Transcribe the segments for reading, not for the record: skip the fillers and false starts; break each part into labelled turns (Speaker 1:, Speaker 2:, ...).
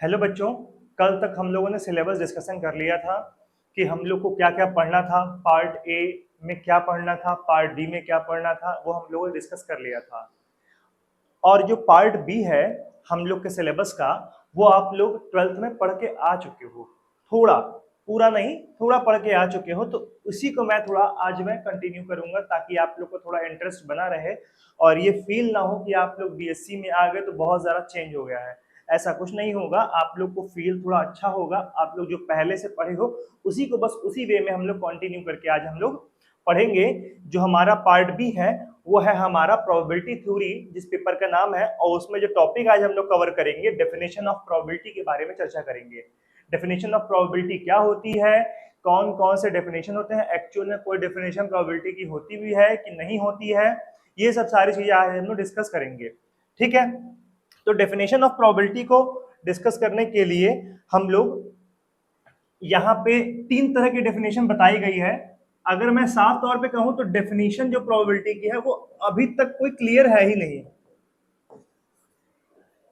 Speaker 1: Hello बच्चों, कल तक हम लोगों ने सिलेबस डिस्कशन कर लिया था कि हम लोग को क्या क्या पढ़ना था। पार्ट ए में क्या पढ़ना था, पार्ट बी में क्या पढ़ना था, वो हम लोगों ने डिस्कस कर लिया था। और जो पार्ट बी है हम लोग के सिलेबस का, वो आप लोग 12th में पढ़ के आ चुके हो। थोड़ा, पूरा नहीं, थोड़ा पढ़ के आ चुके हो, तो उसी को मैं थोड़ा आज मैं कंटिन्यू करूंगा ताकि आप लोग को थोड़ा इंटरेस्ट बना रहे और ये फील ना हो कि आप लोग बीएससी में आ गए तो बहुत ज़्यादा चेंज हो गया है। ऐसा कुछ नहीं होगा, आप लोग को फील थोड़ा अच्छा होगा। आप लोग जो पहले से पढ़े हो उसी को बस उसी वे में हम लोग कंटिन्यू करके आज हम लोग पढ़ेंगे। जो हमारा पार्ट बी है वो है हमारा प्रोबेबिलिटी थ्योरी, जिस पेपर का नाम है, और उसमें जो टॉपिक आज हम लोग कवर करेंगे, डेफिनेशन ऑफ प्रोबेबिलिटी के बारे में चर्चा करेंगे। डेफिनेशन ऑफ प्रोबेबिलिटी क्या होती है, कौन कौन से डेफिनेशन होते हैं, एक्चुअल में कोई डेफिनेशन प्रोबेबिलिटी की होती भी है कि नहीं होती है, ये सब सारी चीजें आज हम लोग डिस्कस करेंगे। ठीक है, तो डेफिनेशन ऑफ प्रोबेबिलिटी को डिस्कस करने के लिए हम लोग यहाँ पे 3 तरह की डेफिनेशन बताई गई है। अगर मैं साफ तौर पे कहूं तो डेफिनेशन जो प्रोबेबिलिटी की है वो अभी तक कोई क्लियर है ही नहीं।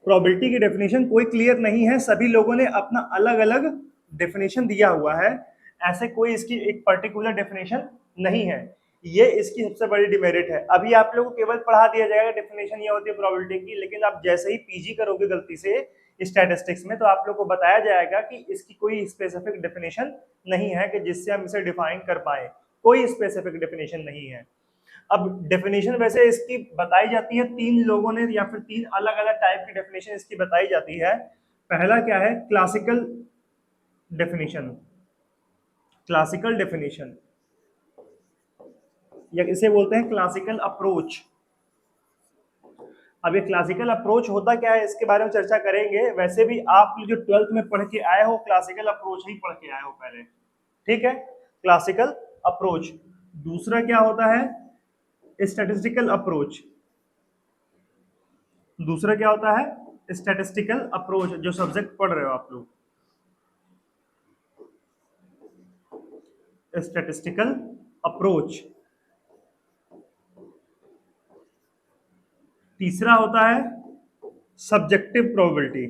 Speaker 1: प्रोबेबिलिटी की डेफिनेशन कोई क्लियर नहीं है, सभी लोगों ने अपना अलग अलग डेफिनेशन दिया हुआ है। ऐसे कोई इसकी एक पर्टिकुलर डेफिनेशन नहीं है, ये इसकी सबसे बड़ी डिमेरिट है। अभी आप लोगों को केवल पढ़ा दिया जाएगा डेफिनेशन ये होती है प्रोबेबिलिटी की, लेकिन आप जैसे ही पीजी करोगे गलती से स्टैटिस्टिक्स में तो आप लोग को बताया जाएगा कि इसकी कोई स्पेसिफिक डेफिनेशन नहीं है कि जिससे हम इसे डिफाइन कर पाए। कोई स्पेसिफिक डेफिनेशन नहीं है। अब डेफिनेशन वैसे इसकी बताई जाती है, 3 लोगों ने या फिर 3 अलग अलग टाइप की डेफिनेशन इसकी बताई जाती है। पहला क्या है, क्लासिकल डेफिनेशन। क्लासिकल डेफिनेशन या इसे बोलते हैं क्लासिकल अप्रोच। अब ये क्लासिकल अप्रोच होता क्या है इसके बारे में चर्चा करेंगे। वैसे भी आप जो 12th में पढ़ के आए हो क्लासिकल अप्रोच ही पढ़ के आए हो पहले, ठीक है, क्लासिकल अप्रोच। दूसरा क्या होता है, स्टैटिस्टिकल अप्रोच। दूसरा क्या होता है, स्टैटिस्टिकल अप्रोच, जो सब्जेक्ट पढ़ रहे हो आप लोग, स्टैटिस्टिकल अप्रोच। तीसरा होता है सब्जेक्टिव प्रोबेबिलिटी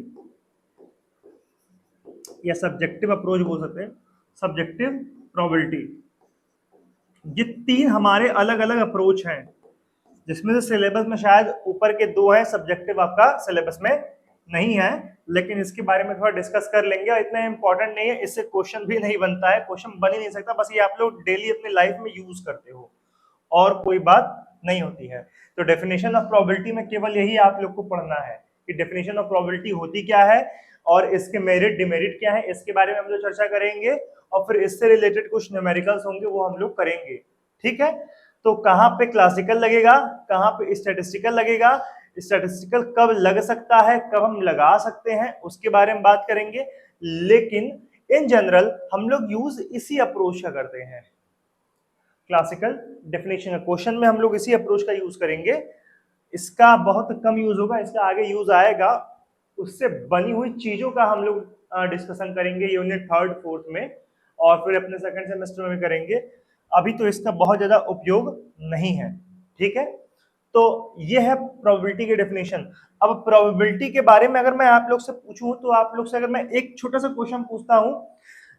Speaker 1: या सब्जेक्टिव अप्रोच बोल सकते हैं, सब्जेक्टिव प्रोबेबिलिटी। ये 3 हमारे अलग अलग अप्रोच हैं, जिसमें से सिलेबस में शायद ऊपर के 2 हैं, सब्जेक्टिव आपका सिलेबस में नहीं है, लेकिन इसके बारे में थोड़ा डिस्कस कर लेंगे। और इतना इंपॉर्टेंट नहीं है, इससे क्वेश्चन भी नहीं बनता है, क्वेश्चन बन ही नहीं सकता, बस ये आप लोग डेली अपनी लाइफ में यूज करते हो और कोई बात नहीं होती है। तो डेफिनेशन ऑफ प्रोबेबिलिटी में केवल यही आप लोग को पढ़ना है कि डेफिनेशन ऑफ प्रोबेबिलिटी होती क्या है और इसके मेरिट डिमेरिट क्या है, इसके बारे में हम लोग चर्चा करेंगे। और फिर इससे रिलेटेड कुछ न्यूमेरिकल्स होंगे वो हम लोग करेंगे। ठीक है, तो कहाँ पे क्लासिकल लगेगा, कहाँ पे स्टैटिस्टिकल लगेगा, स्टैटिस्टिकल कब लग सकता है, कब हम लगा सकते हैं, उसके बारे में बात करेंगे। लेकिन इन जनरल हम लोग यूज इसी अप्रोच का करते हैं, क्लासिकल डेफिनेशन का। क्वेश्चन में हम लोग इसी अप्रोच का यूज करेंगे। इसका बहुत कम यूज होगा, इसका आगे यूज आएगा। उससे बनी हुई चीजों का हम लोग डिस्कशन करेंगे यूनिट 3rd 4th में, और फिर अपने सेकंड सेमेस्टर में भी करेंगे। अभी तो इसका बहुत ज्यादा उपयोग नहीं है। ठीक है, तो ये है प्रोबेबिलिटी की डेफिनेशन। अब प्रोबेबिलिटी के बारे में अगर मैं आप लोग से पूछूं, तो आप लोग से अगर मैं एक छोटा सा क्वेश्चन पूछता हूं,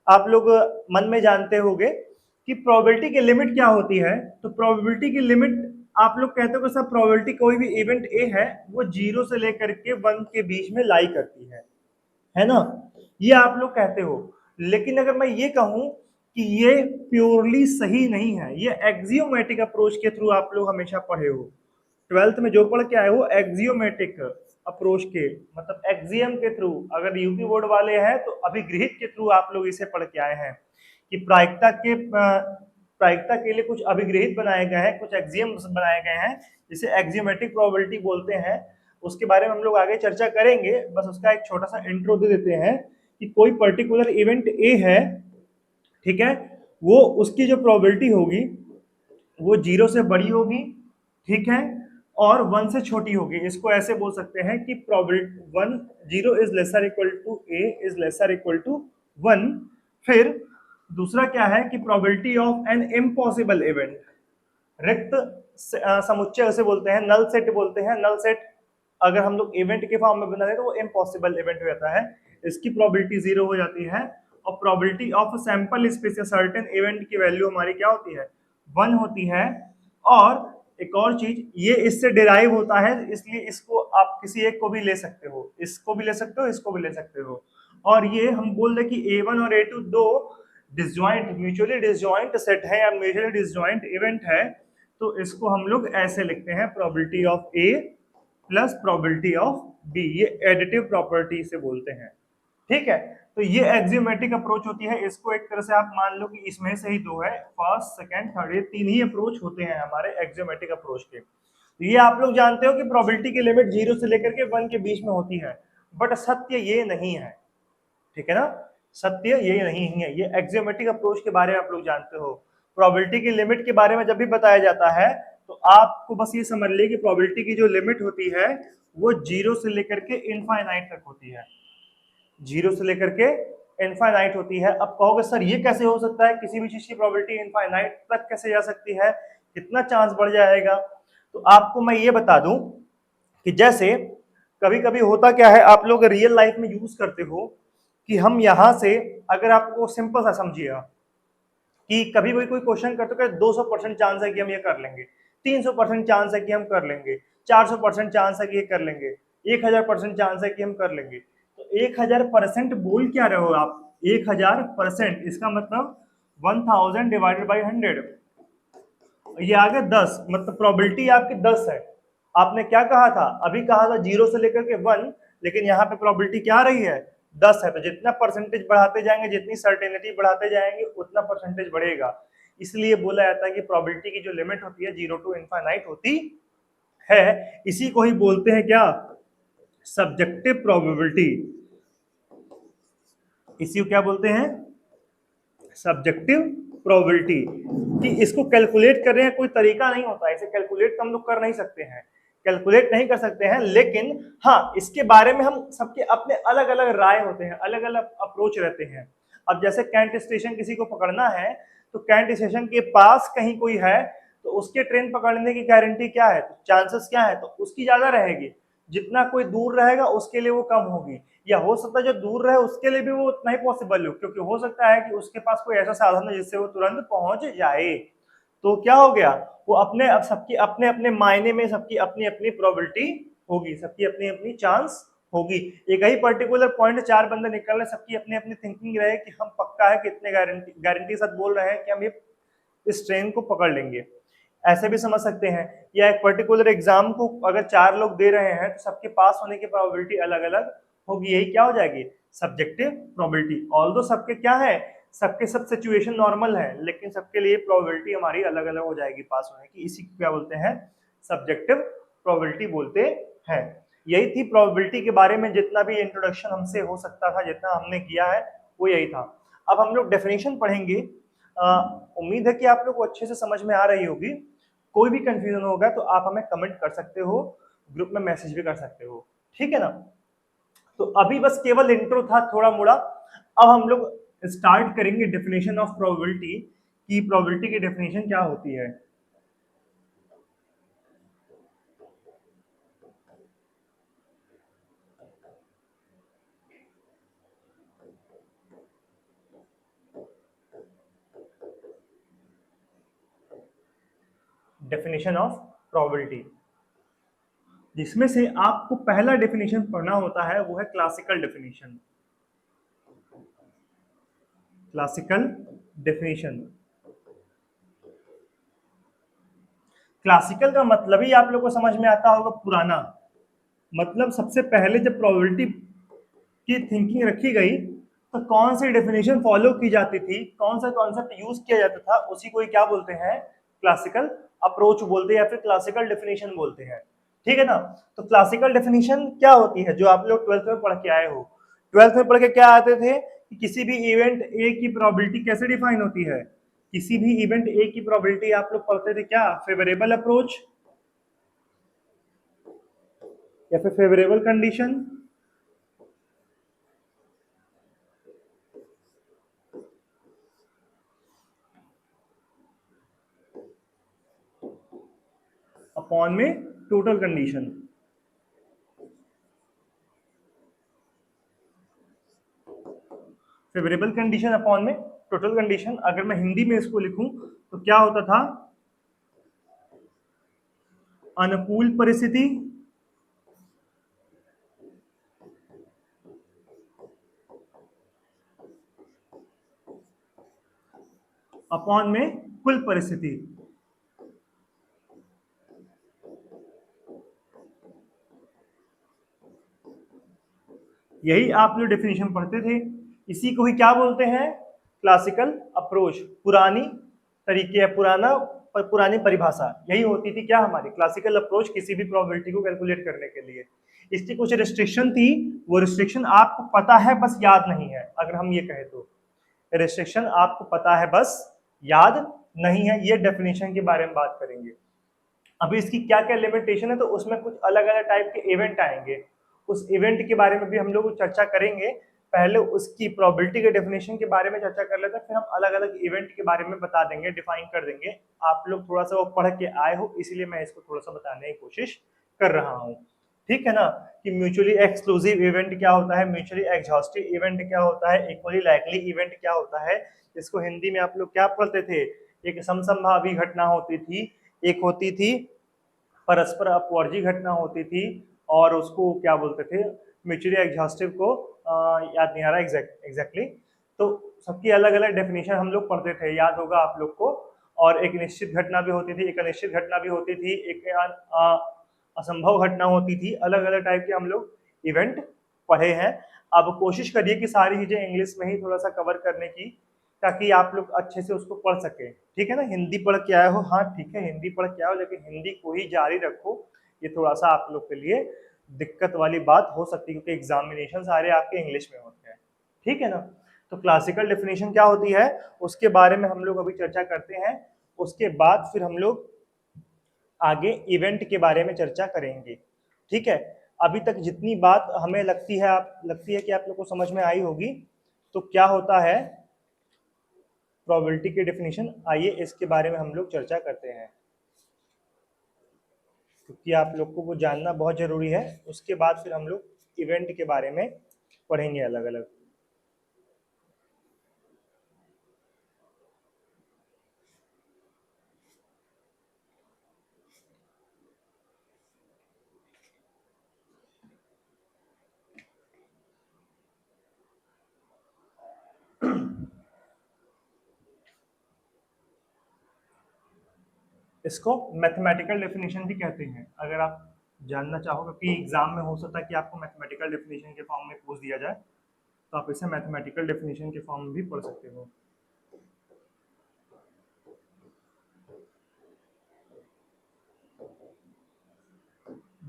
Speaker 1: आप लोग मन में जानते होंगे कि प्रोबेबिलिटी की लिमिट क्या होती है। तो प्रोबेबिलिटी की लिमिट आप लोग कहते हो कि सर प्रोबेबिलिटी कोई भी इवेंट ए है वो 0 से लेकर के 1 के बीच में लाई करती है ना, ये आप लोग कहते हो। लेकिन अगर मैं ये कहूं कि ये प्योरली सही नहीं है, ये एक्सियोमेटिक अप्रोच के थ्रू आप लोग हमेशा पढ़े हो, 12th में जो पढ़ के आए हो एक्सियोमेटिक अप्रोच के, मतलब एक्सियम के थ्रू। अगर यूपी बोर्ड वाले हैं तो अभिगृहित के थ्रू आप लोग इसे पढ़ के आए हैं कि प्रायिकता के लिए कुछ अभिगृहित बनाए गए हैं, कुछ एक्सियम्स बनाए गए हैं, जिसे एक्सियोमेटिक प्रोबेबिलिटी बोलते हैं। उसके बारे में हम लोग आगे चर्चा करेंगे, बस उसका एक छोटा सा इंट्रो दे देते हैं कि कोई पर्टिकुलर इवेंट ए है, ठीक है, वो उसकी जो प्रोबेबिलिटी होगी वो 0 से बड़ी होगी, ठीक है, और 1 से छोटी होगी। इसको ऐसे बोल सकते हैं कि probability 1 0 is lesser equal to a is lesser equal to 1। फिर दूसरा क्या है कि probability of an impossible event, रिक्त समुच्चय उसे बोलते हैं, नल सेट बोलते हैं। नल सेट अगर हम लोग इवेंट के फॉर्म में बना दें तो वो इम्पॉसिबल इवेंट हो जाता है। इसकी प्रोबेबिलिटी 0 हो जाती है, और प्रोबेबिलिटी ऑफ सैंपल स्पेस या सर्टेन इवेंट की वैल्यू हमारी क्या होती है, 1 होती है। और एक और चीज, ये इससे डिराइव होता है, इसलिए इसको आप किसी एक को भी ले सकते हो, इसको भी ले सकते हो, इसको भी ले सकते हो। और ये हम बोल रहे कि A1 और A2 दो डिसजॉइंट, म्यूचुअली डिसजॉइंट सेट है या म्यूचुअली डिसजॉइंट इवेंट है, तो इसको हम लोग ऐसे लिखते हैं, probability of A plus probability of B, ये एडिटिव प्रॉपर्टी से बोलते हैं। ठीक है, तो ये एक्सियोमेट्रिक अप्रोच होती है। इसको एक तरह से आप मान लो कि इसमें से ही दो है, फर्स्ट सेकंड थर्ड, ये तीन ही अप्रोच होते हैं हमारे एक्सियोमेट्रिक अप्रोच के। तो ये आप लोग जानते हो कि प्रोबेबिलिटी की लिमिट 0 से लेकर के 1 के बीच में होती है, बट सत्य ये नहीं है। ठीक है ना, सत्य ये नहीं है। ये एक्सियोमेट्रिक अप्रोच के बारे में आप लोग जानते हो। प्रोबेबिलिटी की लिमिट के बारे में जब भी बताया जाता है तो आपको बस ये समझ ले कि प्रोबेबिलिटी की जो लिमिट होती है वो 0 से लेकर के इनफाइनाइट तक होती है, 0 से लेकर के इनफाइनाइट होती है। अब कहोगे सर ये कैसे हो सकता है, किसी भी चीज की प्रोबेबिलिटी इनफाइनाइट तक कैसे जा सकती है, कितना चांस बढ़ जाएगा? तो आपको मैं ये बता दूं कि जैसे कभी कभी होता क्या है, आप लोग रियल लाइफ में यूज करते हो कि हम यहां से, अगर आपको सिंपल सा समझिएगा कि कभी कोई क्वेश्चन करते हो 200% चांस है कि हम ये कर लेंगे, 300% चांस है कि हम कर लेंगे, 400% चांस है कि ये कर लेंगे, 1000% चांस है कि हम कर लेंगे। तो 1000% बोल क्या रहे हो आप, 1000%, इसका मतलब 1000 डिवाइडेड बाई 100, ये आ गया 10, मतलब प्रोबेबिलिटी आपकी 10 है। आपने क्या कहा था, अभी कहा था 0 से लेकर के 1, लेकिन यहाँ पे प्रोबेबिलिटी क्या आ रही है, 10 है। तो जितना परसेंटेज बढ़ाते जाएंगे, जितनी सर्टेनिटी बढ़ाते जाएंगे, उतना परसेंटेज बढ़ेगा। इसलिए बोला जाता है कि प्रोबेबिलिटी की जो लिमिट होती है 0 टू इनफाइनाइट होती है। इसी को ही बोलते हैं क्या, सब्जेक्टिव प्रोबेबिलिटी। इसी को क्या बोलते हैं, सब्जेक्टिव प्रोबेबिलिटी। कि इसको कैलकुलेट कर रहे हैं, कोई तरीका नहीं होता, इसे कैलकुलेट तो हम लोग कर नहीं सकते हैं, कैलकुलेट नहीं कर सकते हैं, लेकिन हाँ इसके बारे में हम सबके अपने अलग अलग राय होते हैं, अलग अलग अप्रोच रहते हैं। अब जैसे कैंट स्टेशन किसी को पकड़ना है, तो कैंट स्टेशन के पास कहीं कोई है तो उसके ट्रेन पकड़ने की गारंटी क्या है, चांसेस क्या है, तो उसकी ज्यादा रहेगी। जितना कोई दूर रहेगा उसके लिए वो कम होगी, या हो सकता है जो दूर रहे उसके लिए भी वो उतना ही पॉसिबल हो, क्योंकि हो सकता है कि उसके पास कोई ऐसा साधन है जिससे वो तुरंत पहुंच जाए। तो क्या हो गया, वो अपने, अब सबकी अपने अपने मायने में सबकी अपनी अपनी प्रोबेबिलिटी होगी, सबकी अपनी अपनी चांस होगी। एक ही पर्टिकुलर पॉइंट, चार बंदे निकल रहे, सबकी अपनी अपनी थिंकिंग रहे कि हम पक्का है, कितने गारंटी गारंटी साथ बोल रहे हैं कि हम ये इस ट्रेन को पकड़ लेंगे, ऐसे भी समझ सकते हैं। या एक पर्टिकुलर एग्जाम को अगर चार लोग दे रहे हैं तो सबके पास होने की प्रोबेबिलिटी अलग अलग होगी, यही क्या हो जाएगी, सब्जेक्टिव प्रोबेबिलिटी। ऑल्दो सबके क्या है, सबके सब सिचुएशन नॉर्मल है, लेकिन सबके लिए प्रोबेबिलिटी हमारी अलग अलग हो जाएगी पास होने की, इसी को क्या बोलते हैं, सब्जेक्टिव प्रोबेबिलिटी बोलते हैं। यही थी प्रोबेबिलिटी के बारे में जितना भी इंट्रोडक्शन हमसे हो सकता था, जितना हमने किया है वो यही था। अब हम लोग डेफिनेशन पढ़ेंगे। उम्मीद है कि आप लोग को अच्छे से समझ में आ रही होगी। कोई भी कंफ्यूजन होगा तो आप हमें कमेंट कर सकते हो, ग्रुप में मैसेज भी कर सकते हो, ठीक है ना। तो अभी बस केवल इंट्रो था थोड़ा मोड़ा। अब हम लोग स्टार्ट करेंगे डेफिनेशन ऑफ प्रोबेबिलिटी, कि प्रोबेबिलिटी की डेफिनेशन क्या होती है। डेफिनेशन ऑफ प्रोबेबिलिटी, जिसमें से आपको पहला डेफिनेशन पढ़ना होता है वो है classical definition. Classical definition, classical का मतलब ही आप लोग को समझ में आता होगा, पुराना। मतलब सबसे पहले जब प्रोबेबिलिटी की थिंकिंग रखी गई तो कौन सी डेफिनेशन फॉलो की जाती थी, कौन सा कॉन्सेप्ट यूज किया जाता था, उसी को ही क्या बोलते हैं, क्लासिकल अप्रोच बोलते हैं, या फिर क्लासिकल डेफिनेशन बोलते हैं। ठीक है ना। तो क्लासिकल डेफिनेशन क्या होती है, जो आप लोग 12th में पढ़ के आए हो। 12th में पढ़ के क्या आते थे कि किसी भी इवेंट ए की प्रोबेबिलिटी कैसे डिफाइन होती है, किसी भी इवेंट ए की प्रोबेबिलिटी आप लोग पढ़ते थे क्या, फेवरेबल अप्रोच या फिर फेवरेबल कंडीशन, अपॉन में total condition. Favourable condition upon में टोटल कंडीशन। अगर मैं हिंदी में इसको लिखूं तो क्या होता था, अनुकूल परिस्थिति अपॉन में कुल परिस्थिति। यही आप लोग डेफिनेशन पढ़ते थे। इसी को ही क्या बोलते हैं, क्लासिकल अप्रोच। पुरानी तरीके, पुरानी परिभाषा यही होती थी क्या, हमारी क्लासिकल अप्रोच किसी भी प्रोबेबिलिटी को कैलकुलेट करने के लिए। इसकी कुछ रिस्ट्रिक्शन थी, वो रिस्ट्रिक्शन आपको पता है बस याद नहीं है। अगर हम ये कहें तो रिस्ट्रिक्शन आपको पता है बस याद नहीं है। ये डेफिनेशन के बारे में बात करेंगे। अभी इसकी क्या क्या लिमिटेशन है, तो उसमें कुछ अलग अलग टाइप के इवेंट आएंगे, उस इवेंट के बारे में भी हम लोग चर्चा करेंगे। पहले उसकी प्रोबेबिलिटी के डेफिनेशन के बारे में चर्चा कर लेते हैं, फिर हम अलग अलग इवेंट के बारे में बता देंगे, डिफाइन कर देंगे। आप लोग थोड़ा सा वो पढ़ के आए हो, इसीलिए मैं इसको थोड़ा सा बताने की कोशिश कर रहा हूँ, ठीक है ना। कि म्यूचुअली एक्सक्लूसिव इवेंट क्या होता है, म्यूचुअली एग्जॉस्टिव इवेंट क्या होता है, इक्वली लाइकली इवेंट क्या होता है। इसको हिंदी में आप लोग क्या पढ़ते थे, एक समसंभावी घटना होती थी, एक होती थी परस्पर अपवर्जी घटना होती थी, और उसको क्या बोलते थे, म्यूचुअली एग्जॉस्टिव को याद नहीं आ रहा एग्जैक्टली। तो सबकी अलग अलग डेफिनेशन हम लोग पढ़ते थे, याद होगा आप लोग को। और एक निश्चित घटना भी होती थी, एक अनिश्चित घटना भी होती थी, एक असंभव घटना होती थी। अलग अलग टाइप के हम लोग इवेंट पढ़े हैं। अब कोशिश करिए कि सारी चीजें इंग्लिश में ही थोड़ा सा कवर करने की, ताकि आप लोग अच्छे से उसको पढ़ सके, ठीक है ना। हिंदी पढ़ के आए हो, हाँ ठीक है, हिंदी पढ़ के आओ, लेकिन हिंदी को ही जारी रखो। ये थोड़ा सा आप लोग के लिए दिक्कत वाली बात हो सकती है, क्योंकि एग्जामिनेशन सारे आपके इंग्लिश में होते हैं, ठीक है ना। तो क्लासिकल डेफिनेशन क्या होती है, उसके बारे में हम लोग अभी चर्चा करते हैं। उसके बाद फिर हम लोग आगे इवेंट के बारे में चर्चा करेंगे, ठीक है। अभी तक जितनी बात हमें लगती है कि आप लोग को समझ में आई होगी। तो क्या होता है प्रोबेबिलिटी की डेफिनेशन, आइए इसके बारे में हम लोग चर्चा करते हैं, क्योंकि आप लोग को वो जानना बहुत जरूरी है। उसके बाद फिर हम लोग इवेंट के बारे में पढ़ेंगे अलग अलग। इसको मैथमेटिकल डेफिनेशन भी कहते हैं, अगर आप जानना चाहो, क्योंकि एग्जाम में हो सकता है कि आपको मैथमेटिकल डेफिनेशन के फॉर्म में पूछ दिया जाए, तो आप इसे मैथमेटिकल डेफिनेशन के फॉर्म में भी पढ़ सकते हो।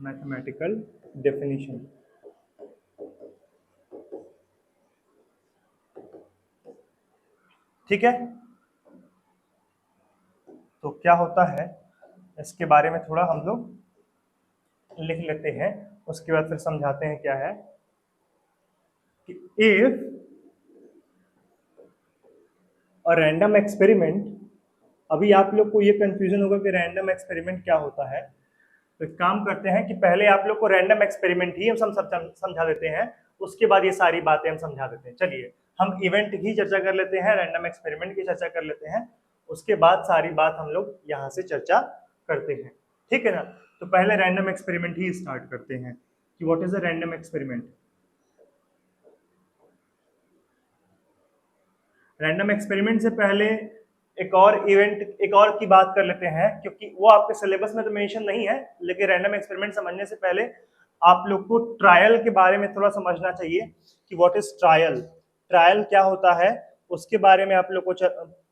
Speaker 1: मैथमेटिकल डेफिनेशन, ठीक है। तो क्या होता है, इसके बारे में थोड़ा हम लोग लिख लेते हैं, उसके बाद फिर समझाते हैं क्या है। कि इफ अ रैंडम एक्सपेरिमेंट, अभी आप लोग को ये कंफ्यूजन होगा कि रैंडम एक्सपेरिमेंट क्या होता है। तो एक काम करते हैं कि पहले आप लोग को रैंडम एक्सपेरिमेंट ही हम समझा देते हैं, उसके बाद ये सारी बातें हम समझा देते हैं। चलिए हम इवेंट की चर्चा कर लेते हैं, रैंडम एक्सपेरिमेंट की चर्चा कर लेते हैं, उसके बाद सारी बात हम लोग यहाँ से चर्चा करते हैं, ठीक है ना। तो पहले रैंडम एक्सपेरिमेंट ही स्टार्ट करते हैं कि what is a random experiment. Random experiment से पहले एक और की बात कर लेते हैं, क्योंकि वो आपके सिलेबस में तो मेंशन नहीं है, लेकिन रैंडम एक्सपेरिमेंट समझने से पहले आप लोग को ट्रायल के बारे में थोड़ा समझना चाहिए कि व्हाट इज ट्रायल, ट्रायल क्या होता है, उसके बारे में आप लोग को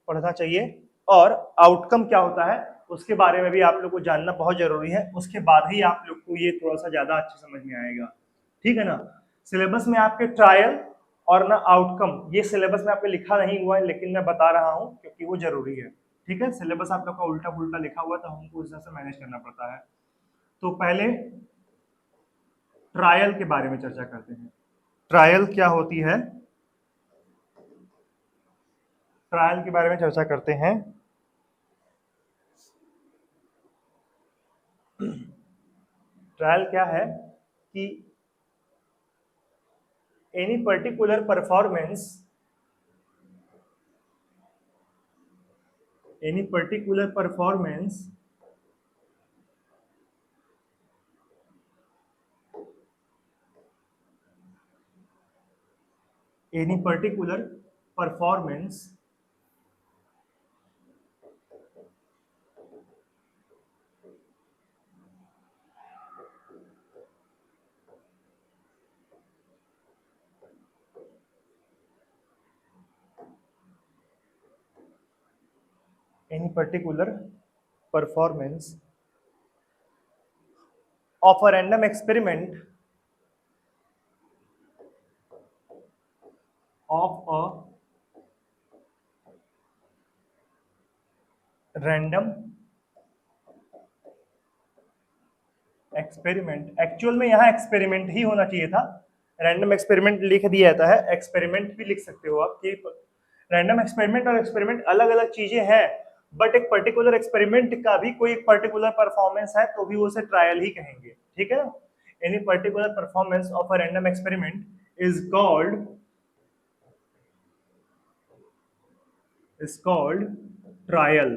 Speaker 1: पढ़ना चाहिए। और आउटकम क्या होता है उसके बारे में भी आप लोग को जानना बहुत जरूरी है। उसके बाद ही आप लोग को ये थोड़ा सा ज्यादा अच्छे समझ में आएगा, ठीक है ना। सिलेबस में आपके ट्रायल और ना आउटकम, ये सिलेबस में आपके लिखा नहीं हुआ है, लेकिन मैं बता रहा हूँ क्योंकि वो जरूरी है, ठीक है। सिलेबस आप लोग का उल्टा पुल्टा लिखा हुआ, तो हमको इस तरह से मैनेज करना पड़ता है। तो पहले ट्रायल के बारे में चर्चा करते हैं। ट्रायल क्या होती है, ट्रायल के बारे में चर्चा करते हैं। ट्रायल क्या है कि any particular performance any particular performance any particular performance any particular performance of a random experiment of a random experiment, actual में यहाँ एक्सपेरिमेंट ही होना चाहिए था, रैंडम एक्सपेरिमेंट लिख दिया जाता है, एक्सपेरिमेंट भी लिख सकते हो आप कि रैंडम एक्सपेरिमेंट और एक्सपेरिमेंट अलग अलग चीजें हैं, बट एक पर्टिकुलर एक्सपेरिमेंट का भी कोई पर्टिकुलर परफॉर्मेंस है तो भी उसे ट्रायल ही कहेंगे, ठीक है ना। Any particular performance of a random experiment is called trial,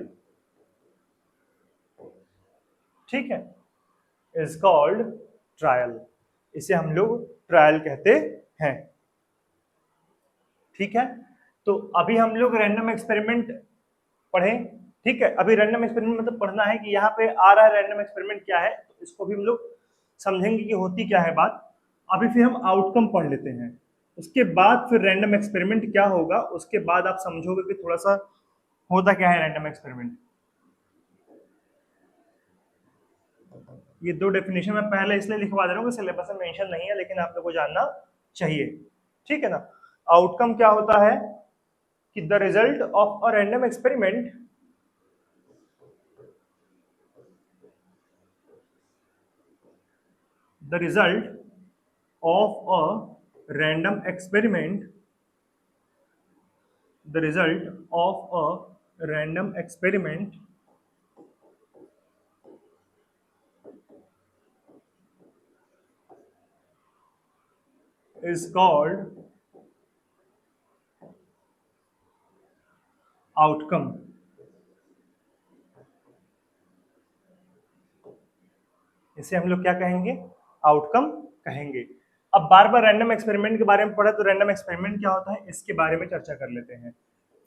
Speaker 1: ठीक है, इज कॉल्ड ट्रायल, इसे हम लोग ट्रायल कहते हैं, ठीक है। तो अभी हम लोग रैंडम एक्सपेरिमेंट पढ़े, ठीक है। अभी रैंडम एक्सपेरिमेंट मतलब पढ़ना है कि यहाँ पे आ रहा है रैंडम एक्सपेरिमेंट क्या है, तो इसको भी हम लोग समझेंगे कि होती क्या है बात। अभी फिर हम आउटकम पढ़ लेते हैं, उसके बाद फिर रैंडम एक्सपेरिमेंट क्या होगा, उसके बाद आप समझोगे कि थोड़ा सा होता क्या है रैंडम एक्सपेरिमेंट। ये दो डेफिनेशन मैं पहले इसलिए लिखवा दे रहा हूँ कि सिलेबस में मेंशन नहीं है, लेकिन आप लोग को जानना चाहिए, ठीक है ना। आउटकम क्या होता है कि the result of a random experiment the result of a random experiment the result of a random experiment is called outcome, इसे हम लोग क्या कहेंगे, आउटकम कहेंगे। अब बार बार रैंडम एक्सपेरिमेंट के बारे में पढ़ा तो रैंडम एक्सपेरिमेंट क्या होता है इसके बारे में चर्चा कर लेते हैं,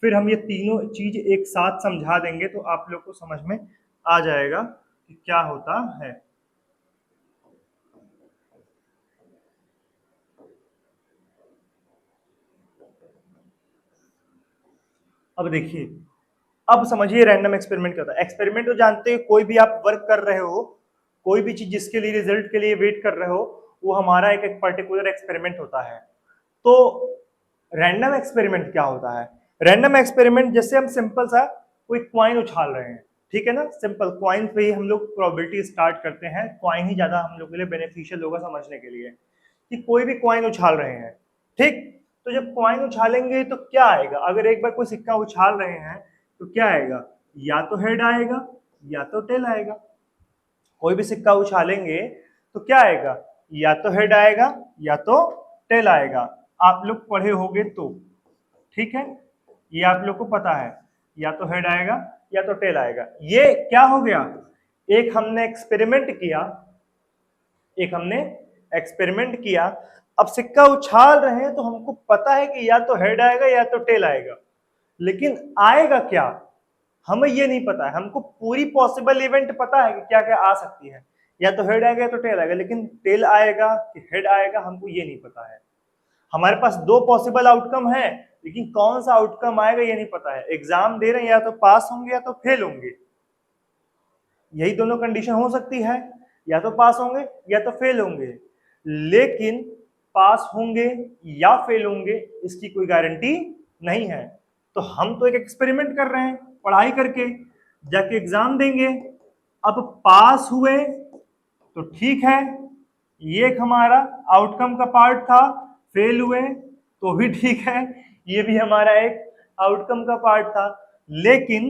Speaker 1: फिर हम ये तीनों चीज एक साथ समझा देंगे तो आप लोग को समझ में आ जाएगा कि क्या होता है। अब देखिए, अब समझिए रैंडम एक्सपेरिमेंट क्या होता है। एक्सपेरिमेंट तो जानते हैं, कोई भी आप वर्क कर रहे हो, कोई भी चीज जिसके लिए रिजल्ट के लिए वेट कर रहे हो, वो हमारा एक पर्टिकुलर एक्सपेरिमेंट होता है। तो रैंडम एक्सपेरिमेंट क्या होता है, रैंडम एक्सपेरिमेंट जैसे हम सिंपल सा कोई क्वाइन उछाल रहे हैं, ठीक है ना, सिंपल क्वाइन पे ही हम लोग प्रोबेबिलिटी स्टार्ट करते हैं, क्वाइन ही ज्यादा हम लोग के लिए बेनिफिशियल होगा समझने के लिए, कि कोई भी क्वाइन उछाल रहे हैं, ठीक। तो जब क्वाइन उछालेंगे तो क्या आएगा, अगर एक बार कोई सिक्का उछाल रहे हैं तो क्या आएगा, या तो हेड आएगा या तो टेल आएगा। कोई भी सिक्का उछालेंगे तो क्या आएगा, या तो हेड आएगा या तो टेल आएगा, आप लोग पढ़े होंगे तो, ठीक है, ये आप लोग को पता है, या तो हेड आएगा या तो टेल आएगा। ये क्या हो गया, एक हमने एक्सपेरिमेंट किया, एक हमने एक्सपेरिमेंट किया, अब सिक्का उछाल रहे हैं तो हमको पता है कि या तो हेड आएगा या तो टेल आएगा, लेकिन आएगा क्या हमें ये नहीं पता है। हमको पूरी पॉसिबल इवेंट पता है कि क्या क्या आ सकती है, या तो हेड आएगा या तो टेल आएगा, लेकिन टेल आएगा कि हेड आएगा हमको ये नहीं पता है। हमारे पास दो पॉसिबल आउटकम है, लेकिन कौन सा आउटकम आएगा ये नहीं पता है। एग्जाम दे रहे हैं, या तो पास होंगे या तो फेल होंगे, यही दोनों कंडीशन हो सकती है, या तो पास होंगे या तो फेल होंगे, लेकिन पास होंगे या फेल होंगे इसकी कोई गारंटी नहीं है। तो हम तो एक एक्सपेरिमेंट कर रहे हैं पढ़ाई करके, जाके एग्जाम देंगे, अब पास हुए तो ठीक है, ये एक हमारा आउटकम का पार्ट था, फेल हुए तो भी ठीक है, ये भी हमारा एक आउटकम का पार्ट था, लेकिन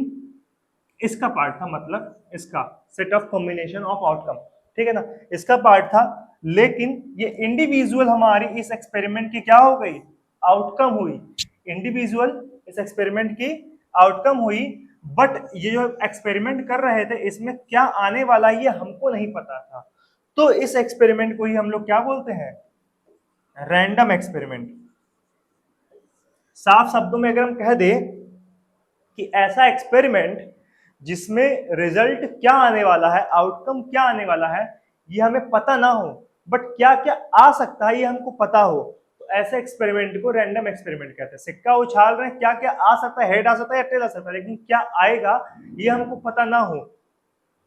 Speaker 1: इसका पार्ट था, मतलब इसका set of combination of outcome, ठीक है ना, इसका पार्ट था, लेकिन ये इंडिविजुअल हमारी इस एक्सपेरिमेंट की क्या हो गई, आउटकम हुई। इंडिविजुअल इस एक्सपेरिमेंट की आउटकम हुई, बट ये जो एक्सपेरिमेंट कर रहे थे इसमें क्या आने वाला है ये हमको नहीं पता था, तो इस एक्सपेरिमेंट को ही हम लोग क्या बोलते हैं, रैंडम एक्सपेरिमेंट। साफ शब्दों में अगर हम कह दें कि ऐसा एक्सपेरिमेंट जिसमें रिजल्ट क्या आने वाला है, आउटकम क्या आने वाला है, ये हमें पता ना हो, बट क्या क्या आ सकता है ये हमको पता हो, तो ऐसे एक्सपेरिमेंट को रैंडम एक्सपेरिमेंट कहते हैं। सिक्का उछाल रहे हैं, क्या क्या आ सकता है, हेड आ सकता है या टेल आ सकता है, लेकिन क्या आएगा ये हमको पता ना हो,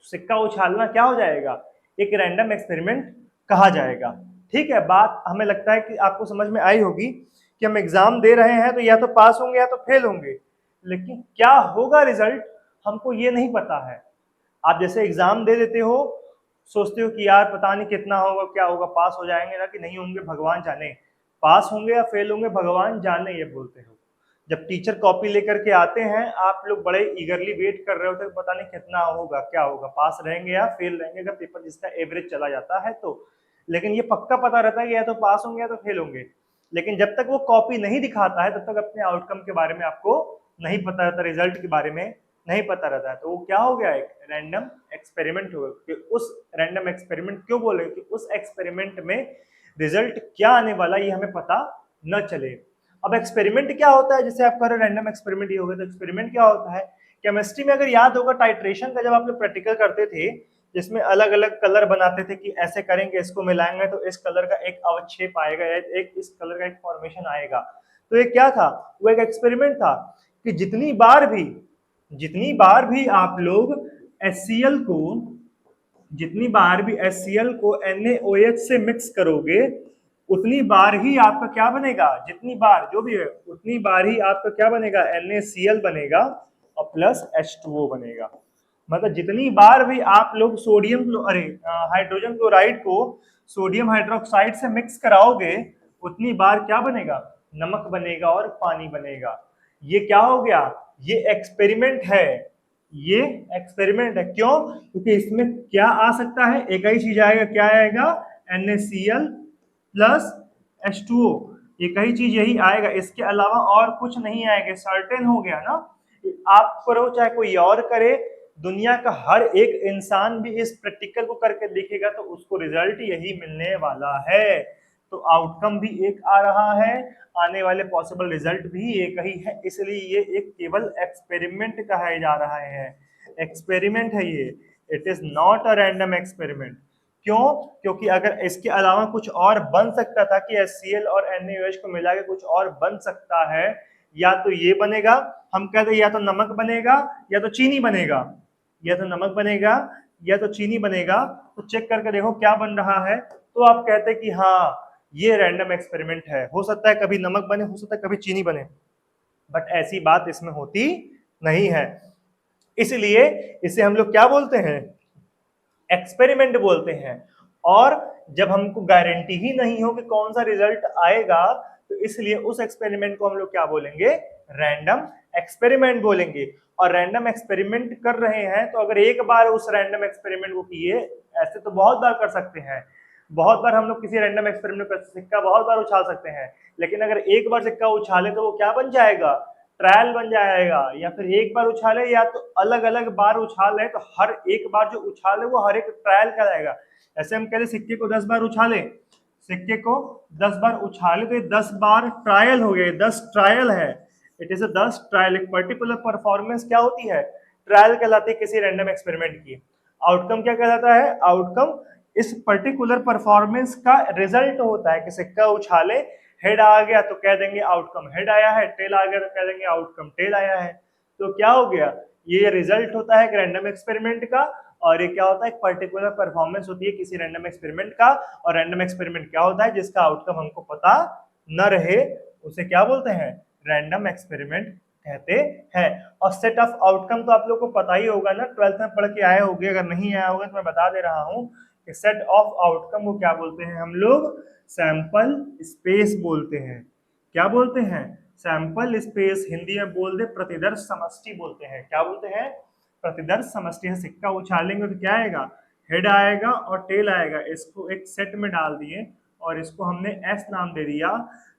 Speaker 1: सिक्का उछालना क्या हो जाएगा, एक रैंडम एक्सपेरिमेंट कहा जाएगा। ठीक है, बात हमें लगता है कि आपको समझ में आई होगी कि हम एग्जाम दे रहे हैं तो या तो पास होंगे या तो फेल होंगे, लेकिन क्या होगा रिजल्ट हमको ये नहीं पता है। आप जैसे एग्जाम दे देते हो, सोचते हो कि यार पता नहीं कितना होगा, क्या होगा, पास हो जाएंगे ना कि नहीं होंगे भगवान जाने, पास होंगे या फेल होंगे भगवान जाने, ये बोलते हो। जब टीचर कॉपी लेकर के आते हैं आप लोग बड़े ईगरली वेट कर रहे होते हैं, पता नहीं कितना होगा, क्या होगा, पास रहेंगे या फेल रहेंगे, अगर पेपर जिसका एवरेज चला जाता है तो। लेकिन ये पक्का पता रहता है कि या तो पास होंगे या तो फेल होंगे, लेकिन जब तक वो कॉपी नहीं दिखाता है तब तक अपने आउटकम के बारे में आपको नहीं पता रहता, रिजल्ट के बारे में नहीं पता रहता है। तो वो क्या हो गया, एक रैंडम एक्सपेरिमेंट हो गया। उस रैंडम एक्सपेरिमेंट क्यों बोले कि उस एक्सपेरिमेंट में रिजल्ट क्या आने वाला ये हमें पता न चले। अब एक्सपेरिमेंट क्या होता है, जैसे आप कह रहे रैंडम एक्सपेरिमेंट ये हो गया, तो एक्सपेरिमेंट क्या होता है, केमिस्ट्री में अगर याद होगा टाइट्रेशन का जब आप लोग प्रैक्टिकल करते थे, जिसमें अलग अलग कलर बनाते थे कि ऐसे करेंगे, इसको मिलाएंगे तो इस कलर का एक अवक्षेप आएगा या एक इस कलर का एक फॉर्मेशन आएगा, तो ये क्या था, वो एक एक्सपेरिमेंट था कि जितनी बार भी आप लोग HCl को जितनी बार भी HCl को NaOH से मिक्स करोगे उतनी बार ही आपका क्या बनेगा, जितनी बार जो भी है उतनी बार ही आपका क्या बनेगा, NaCl बनेगा और प्लस H2O बनेगा। मतलब जितनी बार भी आप लोग हाइड्रोजन क्लोराइड को सोडियम हाइड्रोक्साइड से मिक्स कराओगे उतनी बार क्या बनेगा, नमक बनेगा और पानी बनेगा। ये क्या हो गया, ये एक्सपेरिमेंट है, ये एक्सपेरिमेंट है। क्यों, क्योंकि इसमें क्या आ सकता है, एक ही चीज आएगा, क्या आएगा, NaCl प्लस H2O, एक ही चीज यही आएगा, इसके अलावा और कुछ नहीं आएगा। सर्टेन हो गया ना, आप करो चाहे कोई और करे, दुनिया का हर एक इंसान भी इस प्रैक्टिकल को करके देखेगा तो उसको रिजल्ट यही मिलने वाला है। तो आउटकम भी एक आ रहा है, आने वाले पॉसिबल रिजल्ट भी एक ही है, इसलिए ये एक केवल एक्सपेरिमेंट कहा जा रहा है, एक्सपेरिमेंट है ये, it is not a random experiment. क्यों, क्योंकि अगर इसके अलावा कुछ और बन सकता था कि HCl और NaOH को मिला के कुछ और बन सकता है, या तो ये बनेगा, हम कहते हैं या तो नमक बनेगा या तो चीनी बनेगा, या तो नमक बनेगा या तो चीनी बनेगा, तो चेक करके देखो क्या बन रहा है, तो आप कहते हैं कि हाँ ये रैंडम एक्सपेरिमेंट है। हो सकता है कभी नमक बने, हो सकता है कभी चीनी बने, बट ऐसी बात इसमें होती नहीं है, इसलिए इसे हम लोग क्या बोलते हैं, एक्सपेरिमेंट बोलते हैं। और जब हमको गारंटी ही नहीं हो कि कौन सा रिजल्ट आएगा, तो इसलिए उस एक्सपेरिमेंट को हम लोग क्या बोलेंगे, रैंडम एक्सपेरिमेंट बोलेंगे। और रैंडम एक्सपेरिमेंट कर रहे हैं तो अगर एक बार उस रैंडम एक्सपेरिमेंट को किए, ऐसे तो बहुत बार कर सकते हैं, बहुत बार हम लोग किसी रैंडम एक्सपेरिमेंट कर, सिक्का बहुत बार उछाल सकते हैं, लेकिन अगर एक बार सिक्का उछाले तो वो क्या बन जाएगा, ट्रायल बन जाएगा। या फिर एक बार उछाले या तो अलग अलग बार उछाल रहे तो हर एक बार जो उछाले वो हर एक ट्रायल कहलाएगा। ऐसे हम कहते सिक्के को 10 बार उछाले, सिक्के को 10 बार उछाले तो ये 10 बार ट्रायल हो गए, 10 ट्रायल है, इट इज अ 10 ट्रायल। एक पर्टिकुलर परफॉर्मेंस क्या होती है, ट्रायल कहलाती है किसी रैंडम एक्सपेरिमेंट की। आउटकम क्या कहलाता है, आउटकम इस पर्टिकुलर परफॉर्मेंस का रिजल्ट होता है कि सिक्का उछाले, हेड आ गया तो कह देंगे आउटकम हेड आया है, टेल आ गया तो कह देंगे आउटकम टेल आया है। तो क्या हो गया, ये रिजल्ट होता है एक रैंडम एक्सपेरिमेंट का, और ये क्या होता है, एक पर्टिकुलर परफॉर्मेंस होती है किसी रैंडम एक्सपेरिमेंट का। और रैंडम एक्सपेरिमेंट क्या होता है, जिसका आउटकम हमको पता न रहे उसे क्या बोलते हैं, रैंडम एक्सपेरिमेंट कहते हैं। और सेट ऑफ आउटकम तो आप लोग को पता ही होगा ना, 12th में पढ़ के आए होंगे, अगर नहीं आया होगा तो मैं बता दे रहा हूँ कि सेट ऑफ आउटकम को क्या बोलते हैं हम लोग, सैंपल स्पेस बोलते हैं। क्या बोलते हैं, सैंपल स्पेस, हिंदी में बोल दे प्रतिदर्श समष्टि बोलते हैं। क्या बोलते हैं, प्रतिदर्श समष्टि है। सिक्का उछालेंगे तो क्या आएगा, हेड आएगा और टेल आएगा, इसको एक सेट में डाल दिए और इसको हमने एस नाम दे दिया,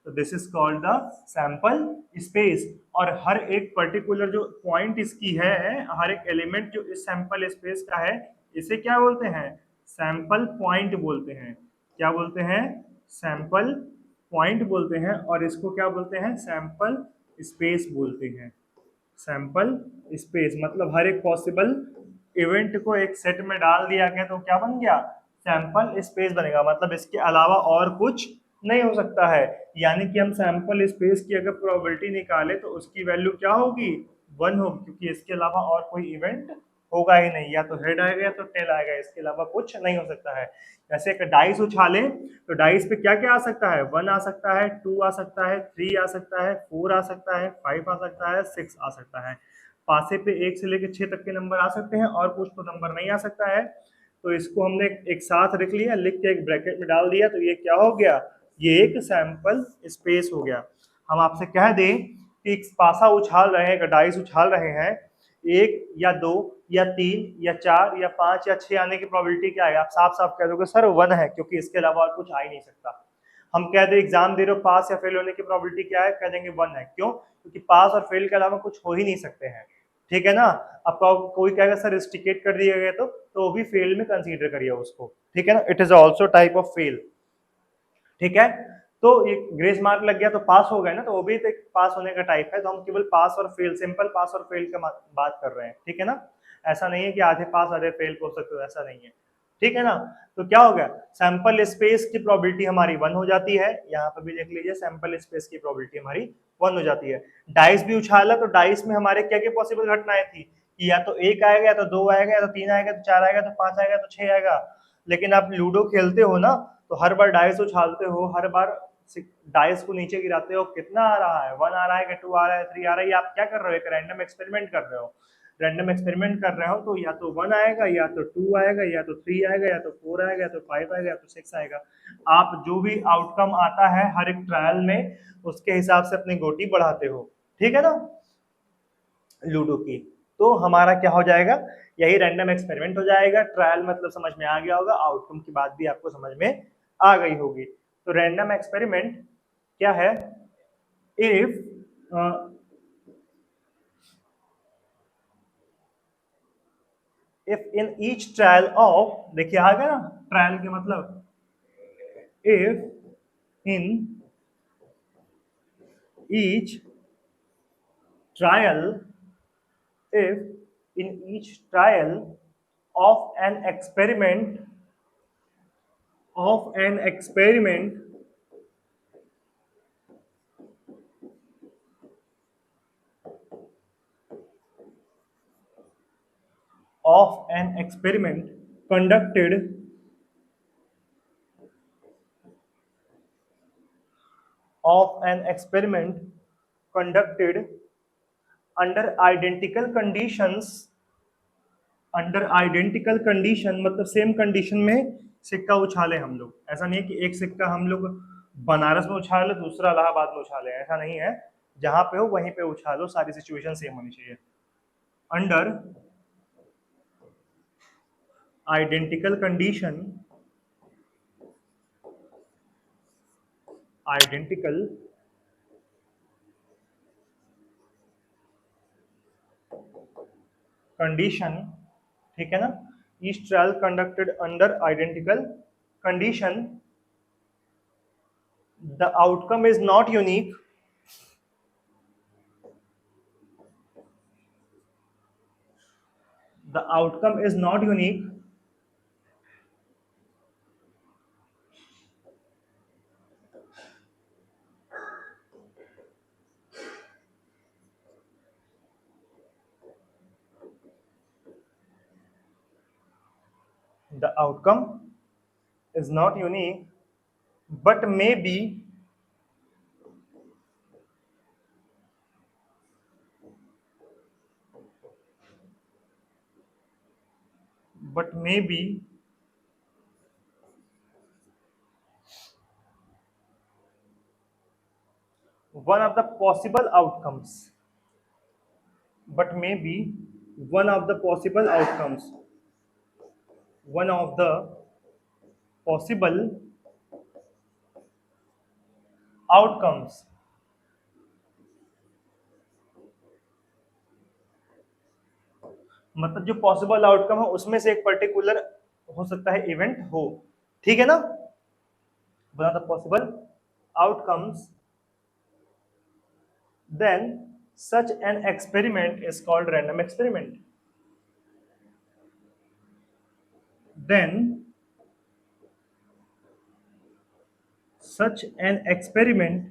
Speaker 1: तो this is called the sample space. और हर एक पर्टिकुलर जो पॉइंट इसकी है, हर एक एलिमेंट जो इस सैंपल स्पेस का है, इसे क्या बोलते हैं? सैंपल पॉइंट बोलते हैं। क्या बोलते हैं? सैंपल पॉइंट बोलते हैं। और इसको क्या बोलते हैं? सैंपल स्पेस बोलते हैं। सैंपल स्पेस मतलब हर एक पॉसिबल इवेंट को एक सेट में डाल दिया गया तो क्या बन गया? सैंपल स्पेस बनेगा। मतलब इसके अलावा और कुछ नहीं हो सकता है। यानी कि हम सैंपल स्पेस की अगर प्रोबेबिलिटी निकाले तो उसकी वैल्यू क्या होगी? 1 होगी, क्योंकि इसके अलावा और कोई इवेंट होगा ही नहीं। या तो हेड आएगा या तो टेल आएगा, इसके अलावा कुछ नहीं हो सकता है। जैसे एक डाइस उछाले तो डाइस पे क्या क्या आ सकता है? 1 आ सकता है, 2 आ सकता है, 3 आ सकता है, 4 आ सकता है, 5 आ सकता है, 6 आ सकता है। पासे पे 1 से लेकर 6 तक के नंबर आ सकते हैं और कुछ तो नंबर नहीं आ सकता है। तो इसको हमने एक साथ लिख लिया, लिख के एक ब्रैकेट में डाल दिया, तो ये क्या हो गया? ये एक सैंपल स्पेस हो गया। हम आपसे कह दें कि एक पासा उछाल रहे हैं, डाइस उछाल रहे हैं, 1 या 2 या 3 या 4 या 5 या 6 आने की प्रोबेबिलिटी क्या है? आप साफ साफ कह दोगे सर 1 है, क्योंकि इसके अलावा और कुछ आ ही नहीं सकता। हम कह दे एग्जाम दे रहे हो, पास या फेल होने की प्रोबेबिलिटी क्या है? कह देंगे 1 है। क्यों? क्योंकि पास और फेल के अलावा कुछ हो ही नहीं सकते हैं। ठीक है ना? अब कोई कहेगा सर रिस्ट्रिकेट कर दिया गया तो वो भी फेल में कंसीडर करिए उसको। ठीक है ना? It is also type of fail. ठीक है? तो एक ग्रेस मार्क लग गया तो पास हो गए ना, तो वो भी तो एक पास होने का टाइप है। तो हम केवल पास और फेल, सिंपल पास और फेल का बात कर रहे हैं। ठीक है ना? ऐसा नहीं है कि आधे पास आधे फेल हो सकते हो, ऐसा नहीं है। ठीक है ना? तो क्या हो गया? सैंपल स्पेस की प्रोबेबिलिटी हमारी 1 हो जाती है। यहाँ पर भी देख लीजिए, सैंपल स्पेस की प्रोबेबिलिटी हमारी 1 हो जाती है। डाइस भी उछाला तो डाइस में हमारे क्या क्या पॉसिबल घटनाएं थी कि या तो 1 आएगा, या तो 2 आएगा, या तो 3 आएगा, तो 4 आएगा, तो 5 आएगा, तो 6 आएगा। लेकिन आप लूडो खेलते हो ना, तो हर बार डाइस उछालते हो, हर बार डाइस को नीचे गिराते हो, कितना आ रहा है? 1 आ रहा है कि 2 आ रहा है, 3 आ रहा है? आप क्या कर रहे हो? एक रैंडम एक्सपेरिमेंट कर रहे हो। रैंडम एक्सपेरिमेंट कर रहे हो तो या तो 1 आएगा, या तो 2 आएगा, या तो 3 आएगा, या तो 4 आएगा, या तो 5 आएगा, या तो 6 आएगा। आप जो भी आउटकम आता है हर एक ट्रायल में, उसके हिसाब से अपनी गोटी बढ़ाते हो। ठीक है ना? लूडो की तो हमारा क्या हो जाएगा? यही रैंडम एक्सपेरिमेंट हो जाएगा। ट्रायल मतलब समझ में आ गया होगा, आउटकम की बात भी आपको समझ में आ गई होगी। तो रैंडम एक्सपेरिमेंट क्या है? If in each trial of, देखिए आ गया ना ट्रायल के मतलब, if in each trial, if in each trial of an experiment of an experiment of an experiment conducted of an experiment conducted under identical conditions, under identical condition मतलब same condition में सिक्का उछाले हम लोग। ऐसा नहीं है कि एक सिक्का हम लोग बनारस में उछाले, दूसरा इलाहाबाद में उछाले, ऐसा नहीं है। जहां पे हो वहीं पे उछालो, सारी सिचुएशन सेम होनी चाहिए। Under identical condition, identical condition, ठीक है ना? Each trial conducted under identical condition, the outcome is not unique, the outcome is not unique, the outcome is not unique, but may be but may be one of the possible outcomes, but may be one of the possible outcomes, one of the possible outcomes, मतलब जो possible outcome है उसमें से एक particular हो सकता है event हो, ठीक है ना। बना the possible outcomes, then such an experiment is called random experiment. Then such an experiment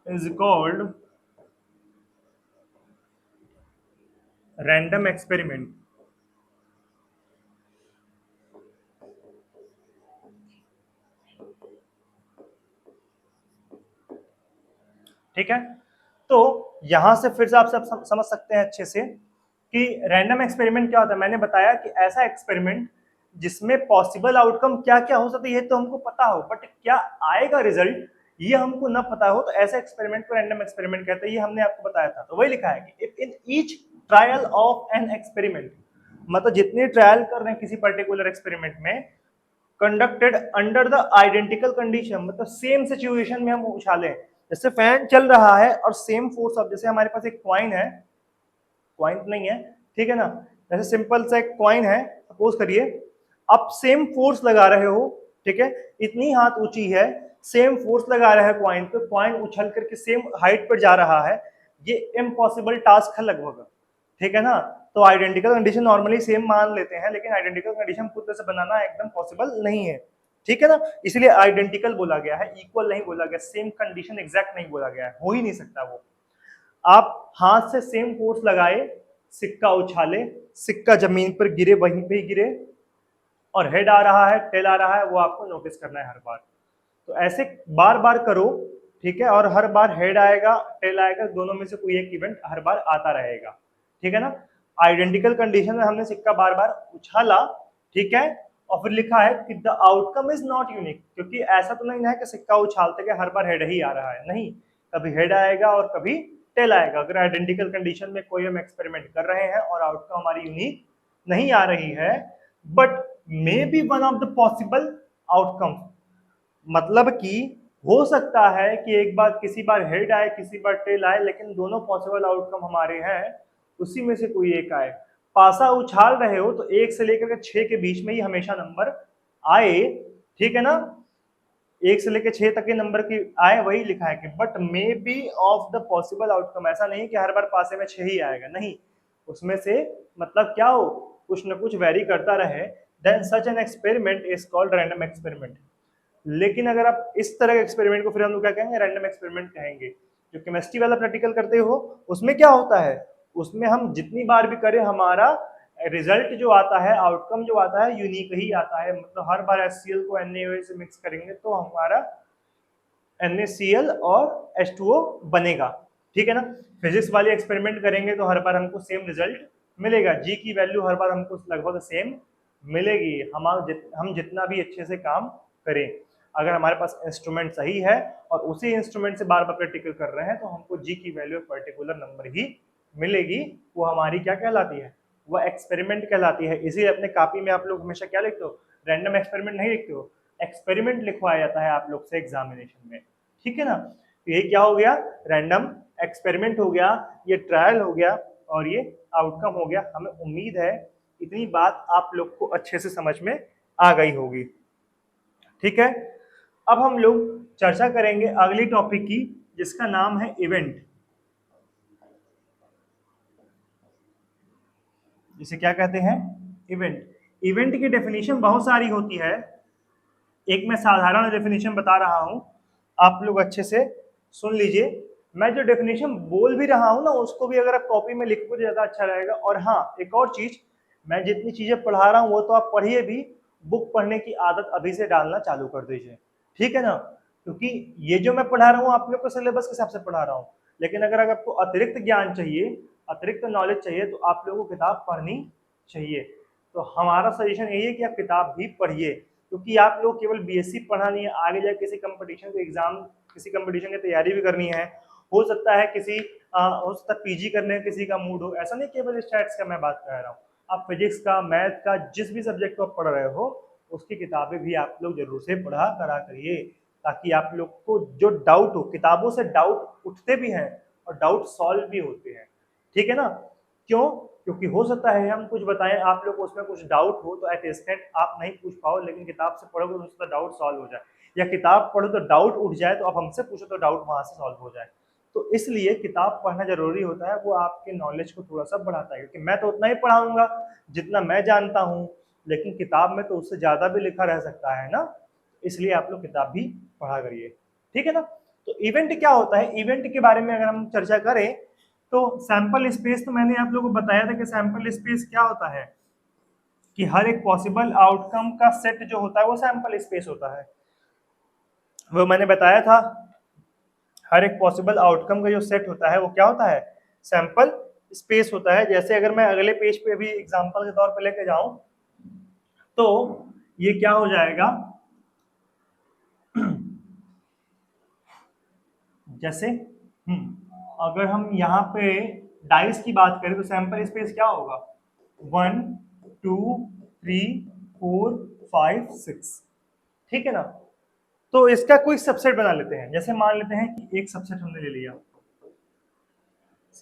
Speaker 1: is called random experiment. ठीक है, तो यहां से फिर से आप सब समझ सकते हैं अच्छे से कि रैंडम एक्सपेरिमेंट क्या होता है। मैंने बताया कि ऐसा एक्सपेरिमेंट जिसमें पॉसिबल आउटकम क्या क्या हो सकता है ये तो हमको पता हो, बट क्या आएगा रिजल्ट ये हमको ना पता हो, तो ऐसा एक्सपेरिमेंट को रैंडम एक्सपेरिमेंट कहते हैं। ये हमने आपको बताया था, तो वही लिखा है कि if in each trial of an experiment, मतलब जितने ट्रायल कर रहे हैं किसी पर्टिकुलर एक्सपेरिमेंट में, conducted under the identical condition, मतलब सेम सिचुएशन में हम उछालें, जैसे फैन चल रहा है और सेम फोर्स, अब जैसे हमारे पास एक कॉइन है, कॉइन तो नहीं है, ठीक है ना, जैसे सिंपल सा एक कॉइन है, सपोज करिए आप सेम फोर्स लगा रहे हो, ठीक है, इतनी हाथ ऊंची है, सेम फोर्स लगा रहे हैं कॉइन पे, कॉइन उछल करके सेम हाइट पर जा रहा है, ये इम्पॉसिबल टास्क है लगभग, ठीक है ना। तो आइडेंटिकल कंडीशन नॉर्मली सेम मान लेते हैं, लेकिन आइडेंटिकल कंडीशन खुद से बनाना एकदम पॉसिबल नहीं है, ठीक है ना, इसलिए आइडेंटिकल बोला गया है, इक्वल नहीं बोला गया, सेम कंडीशन एग्जैक्ट नहीं बोला गया है, हो ही नहीं सकता वो। आप हाथ से सेम फोर्स लगाए, सिक्का उछाले, सिक्का जमीन पर गिरे वहीं पे गिरे, और हेड आ रहा है टेल आ रहा है, वो आपको नोटिस करना है हर बार। तो ऐसे बार बार करो, ठीक है, और हर बार हेड आएगा टेल आएगा, दोनों में से कोई एक इवेंट हर बार आता रहेगा, ठीक है ना। आइडेंटिकल कंडीशन में हमने सिक्का बार बार उछाला, ठीक है, और फिर लिखा है कि the outcome is not unique, क्योंकि ऐसा तो नहीं है कि सिक्का उछालते के हर बार हेड ही आ रहा है, नहीं, कभी हेड आएगा और कभी टेल आएगा। अगर आइडेंटिकल कंडीशन में कोई हम एक्सपेरिमेंट कर रहे हैं और आउटकम हमारी यूनिक नहीं आ रही है, but may be one of the possible outcome, मतलब कि हो सकता है कि एक बार किसी बार हेड आए किसी बार टेल आए, लेकिन दोनों पॉसिबल आउटकम हमारे हैं, उसी में से कोई एक आए। पासा उछाल रहे हो तो 1 से लेकर के 6 के बीच में ही हमेशा नंबर आए, ठीक है ना, 1 से लेकर 6 तक के नंबर की आए, वही लिखा है कि but may be of the possible outcome, ऐसा नहीं कि हर बार पासे में 6 ही आएगा, नहीं, उसमें से मतलब क्या हो, कुछ ना कुछ वेरी करता रहे, then such an experiment is called random experiment. लेकिन अगर आप इस तरह के एक्सपेरिमेंट को फिर हम लोग क्या कहेंगे, रैंडम एक्सपेरिमेंट कहेंगे। जो केमिस्ट्री वाला प्रैक्टिकल करते हो उसमें क्या होता है, उसमें हम जितनी बार भी करें हमारा रिजल्ट जो आता है, आउटकम जो आता है, यूनिक ही आता है, मतलब हर बार HCl को NaOH से मिक्स करेंगे तो हमारा NaCl और H2O बनेगा, ठीक है ना। फिजिक्स वाले एक्सपेरिमेंट करेंगे तो हर बार हमको सेम रिजल्ट मिलेगा, जी की वैल्यू हर बार हमको लगभग सेम मिलेगी, हम जितना भी अच्छे से काम करें। अगर हमारे पास इंस्ट्रूमेंट सही है और उसी इंस्ट्रूमेंट से बार बार प्रैक्टिकल कर रहे हैं तो हमको जी की वैल्यू पर्टिकुलर नंबर ही मिलेगी, वो हमारी क्या कहलाती है, वो एक्सपेरिमेंट कहलाती है। इसीलिए अपने कॉपी में आप लोग हमेशा क्या लिखते हो, रैंडम एक्सपेरिमेंट नहीं लिखते हो, एक्सपेरिमेंट लिखवाया जाता है आप लोग से एग्जामिनेशन में, ठीक है ना। तो ये क्या हो गया, रैंडम एक्सपेरिमेंट हो गया, ये ट्रायल हो गया, और ये आउटकम हो गया। हमें उम्मीद है इतनी बात आप लोग को अच्छे से समझ में आ गई होगी, ठीक है। अब हम लोग चर्चा करेंगे अगली टॉपिक की, जिसका नाम है इवेंट। जिसे क्या कहते हैं, इवेंट। इवेंट की डेफिनेशन बहुत सारी होती है, एक मैं साधारण डेफिनेशन बता रहा हूं, आप लोग अच्छे से सुन लीजिए। मैं जो डेफिनेशन बोल भी रहा हूं ना, उसको भी अगर आप कॉपी में लिखोगे तो ज्यादा अच्छा रहेगा। और हाँ, एक और चीज, मैं जितनी चीजें पढ़ा रहा हूं वो तो आप पढ़िए भी, बुक पढ़ने की आदत अभी से डालना चालू कर दीजिए, ठीक है ना, क्योंकि ये जो मैं पढ़ा रहा हूँ आप लोग को सिलेबस के हिसाब से पढ़ा रहा हूँ, लेकिन अगर आपको अतिरिक्त ज्ञान चाहिए, अतिरिक्त नॉलेज चाहिए, तो आप लोगों को किताब पढ़नी चाहिए। तो हमारा सजेशन यही है कि आप किताब भी पढ़िए, क्योंकि आप लोग केवल बीएससी पढ़ा नहीं है, आगे जाकर किसी कंपटीशन के एग्जाम, किसी कंपटीशन की तैयारी भी करनी है, हो सकता है किसी हो सकता है पीजी करने का किसी का मूड हो, ऐसा नहीं केवल स्टैट्स का मैं बात कर रहा हूँ, आप फिजिक्स का, मैथ का, जिस भी सब्जेक्ट को आप पढ़ रहे हो उसकी किताबें भी आप लोग जरूर से पढ़ा करा करिए, ताकि आप लोग को जो डाउट हो, किताबों से डाउट उठते भी हैं और डाउट सॉल्व भी होते हैं, ठीक है ना। क्यों? क्योंकि हो सकता है हम कुछ बताएं, आप लोग को उसमें कुछ डाउट हो तो एट इंस्टेंट आप नहीं पूछ पाओ, लेकिन किताब से पढ़ोगे तो उसका डाउट सॉल्व हो जाए, या किताब पढ़ो तो डाउट उठ जाए तो आप हमसे पूछो तो डाउट वहां से सॉल्व हो जाए। तो इसलिए किताब पढ़ना जरूरी होता है, वो आपके नॉलेज को थोड़ा सा बढ़ाता है, क्योंकि मैं तो उतना ही पढ़ाऊंगा जितना मैं जानता हूँ, लेकिन किताब में तो उससे ज्यादा भी लिखा रह सकता है ना, इसलिए आप लोग किताब भी पढ़ा करिए, ठीक है ना। तो इवेंट क्या होता है, इवेंट के बारे में अगर हम चर्चा करें तो सैंपल स्पेस, तो मैंने आप लोगों को बताया था कि सैंपल स्पेस क्या होता है, कि हर एक पॉसिबल आउटकम का सेट जो होता है वो सैंपल स्पेस होता है। वो मैंने बताया था, हर एक पॉसिबल आउटकम का जो सेट होता है वो क्या होता है, सैंपल स्पेस होता है। जैसे अगर मैं अगले पेज पे अभी एग्जांपल के तौर पे लेके जाऊं तो ये क्या हो जाएगा, जैसे अगर हम यहाँ पे डाइस की बात करें तो सैंपल स्पेस क्या होगा, 1 2 3 4 5 6, ठीक है ना। तो इसका कोई सबसेट बना लेते हैं, जैसे मान लेते हैं कि एक सबसेट हमने ले लिया,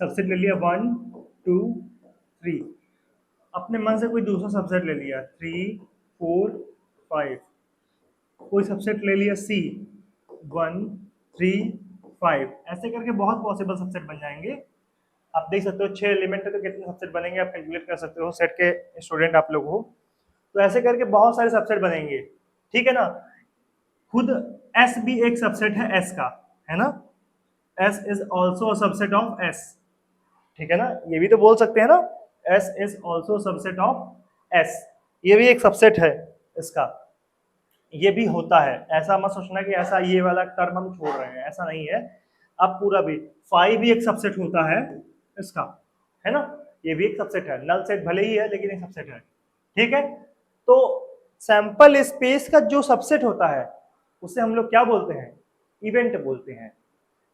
Speaker 1: सबसेट ले लिया 1 2 3, अपने मन से कोई दूसरा सबसेट ले लिया 3 4 5, कोई सबसेट ले लिया सी 1 3 5, ऐसे करके बहुत पॉसिबल सबसेट बन जाएंगे। आप देख सकते हो 6 एलिमेंट है तो कितने सबसेट बनेंगे आप कैलकुलेट कर सकते हो, सेट के स्टूडेंट आप लोग हो, तो ऐसे करके बहुत सारे सबसेट बनेंगे, ठीक है ना। खुद एस भी एक सबसेट है एस का, है ना, S is also subset of S, ठीक है ना, ये भी तो बोल सकते हैं ना, S is also subset of S, ये भी एक सबसेट है इसका, ये भी होता है। ऐसा मत सोचना कि ऐसा ये वाला टर्म हम छोड़ रहे हैं, ऐसा नहीं है, आप पूरा भी 5 भी एक सबसेट होता है इसका, है ना, ये भी एक सबसेट है, नल सेट भले ही है लेकिन एक सबसेट है, ठीक है। तो सैंपल स्पेस का जो सबसेट होता है उसे हम लोग क्या बोलते हैं, इवेंट बोलते हैं।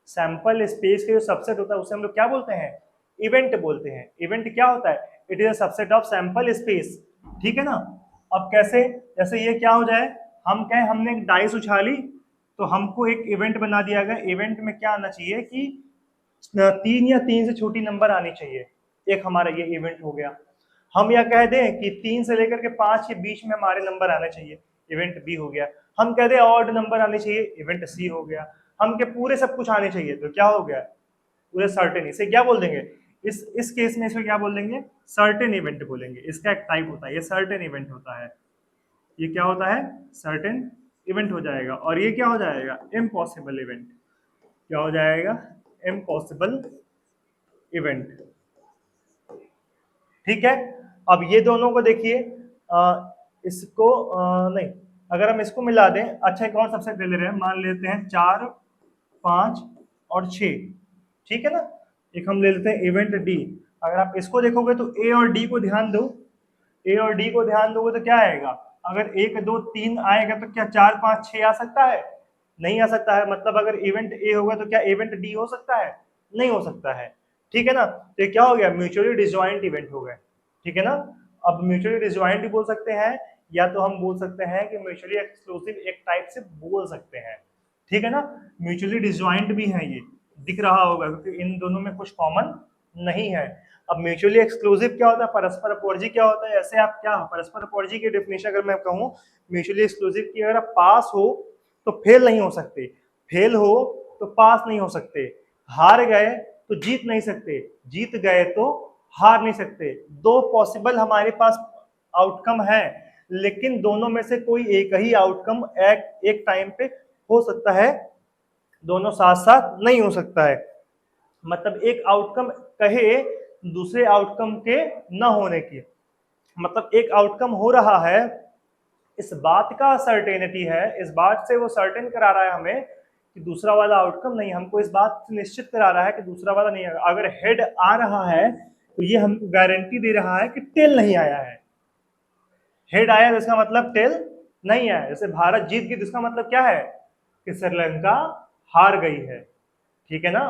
Speaker 1: सैंपल स्पेस का जो सबसेट होता है उसे हम लोग क्या बोलते हैं, इवेंट बोलते हैं। इवेंट क्या होता है, it is a subset of sample space, ठीक है ना। अब कैसे, जैसे ये क्या हो जाए, हम कहें हमने एक डाइस उछाली तो हमको एक इवेंट बना दिया गया, इवेंट में क्या आना चाहिए कि 3 या 3 से छोटी नंबर आनी चाहिए, एक हमारा ये इवेंट हो गया। हम यह कह दें कि 3 से लेकर के 5 के बीच में हमारे नंबर आने चाहिए, इवेंट बी हो गया। हम कह दें ऑड नंबर आने चाहिए, इवेंट सी हो गया। हम के पूरे सब कुछ आने चाहिए तो क्या हो गया, पूरे सर्टेन, इसे क्या बोल देंगे, इस केस में इसमें क्या बोल देंगे, सर्टेन इवेंट बोलेंगे। इसका एक टाइप होता है, ये सर्टेन इवेंट होता है, ये क्या होता है, सर्टेन इवेंट हो जाएगा। और ये क्या हो जाएगा, इम्पॉसिबल इवेंट, क्या हो जाएगा, इम्पॉसिबल इवेंट, ठीक है। अब ये दोनों को देखिए, इसको नहीं, अगर हम इसको मिला दें, अच्छा एक और सबसेट ले ले रहे हैं, मान लेते हैं 4 5 और 6, ठीक है ना। एक हम ले लेते हैं इवेंट डी, अगर आप इसको देखोगे तो ए और डी को ध्यान दो, ए और डी को ध्यान दोगे तो क्या आएगा, अगर 1 2 3 आएगा तो क्या 4 5 6 आ सकता है, नहीं आ सकता है। मतलब अगर इवेंट ए होगा तो क्या इवेंट डी हो सकता है, नहीं हो सकता है, ठीक है ना। तो ये क्या हो गया, म्यूचुअली डिसजॉइंट इवेंट हो गए, ठीक है ना। अब म्यूचुअली डिसजॉइंट भी बोल सकते हैं, या तो हम बोल सकते हैं कि म्यूचुअली एक्सक्लूसिव एक टाइप से बोल सकते हैं, ठीक है ना। म्यूचुअली डिसजॉइंट भी है, ये दिख रहा होगा क्योंकि इन दोनों में कुछ कॉमन नहीं है। अब म्यूचुअली एक्सक्लूसिव क्या होता है, परस्पर अपवर्जी क्या होता है, ऐसे आप क्या, परस्पर अपवर्जी की डेफिनेशन अगर मैं कहूँ म्यूचुअली एक्सक्लूसिव की, अगर आप पास हो तो फेल नहीं हो सकते, फेल हो तो पास नहीं हो सकते, हार गए तो जीत नहीं सकते, जीत गए तो हार नहीं सकते। दो पॉसिबल हमारे पास आउटकम है, लेकिन दोनों में से कोई एक ही आउटकम एक टाइम पे हो सकता है, दोनों साथ साथ नहीं हो सकता है। मतलब एक आउटकम कहे दूसरे आउटकम के न होने की, मतलब एक आउटकम हो रहा है, इस बात का सर्टेनिटी है, इस बात से वो सर्टेन करा रहा है हमें कि दूसरा वाला आउटकम नहीं, हमको इस बात से निश्चित करा रहा है कि दूसरा वाला नहीं आएगा। अगर हेड आ रहा है तो ये हमको गारंटी दे रहा है कि टेल नहीं आया है, हेड आया तो इसका मतलब टेल नहीं आया। जैसे भारत जीत गई तो इसका मतलब क्या है कि श्रीलंका हार गई है, ठीक है ना।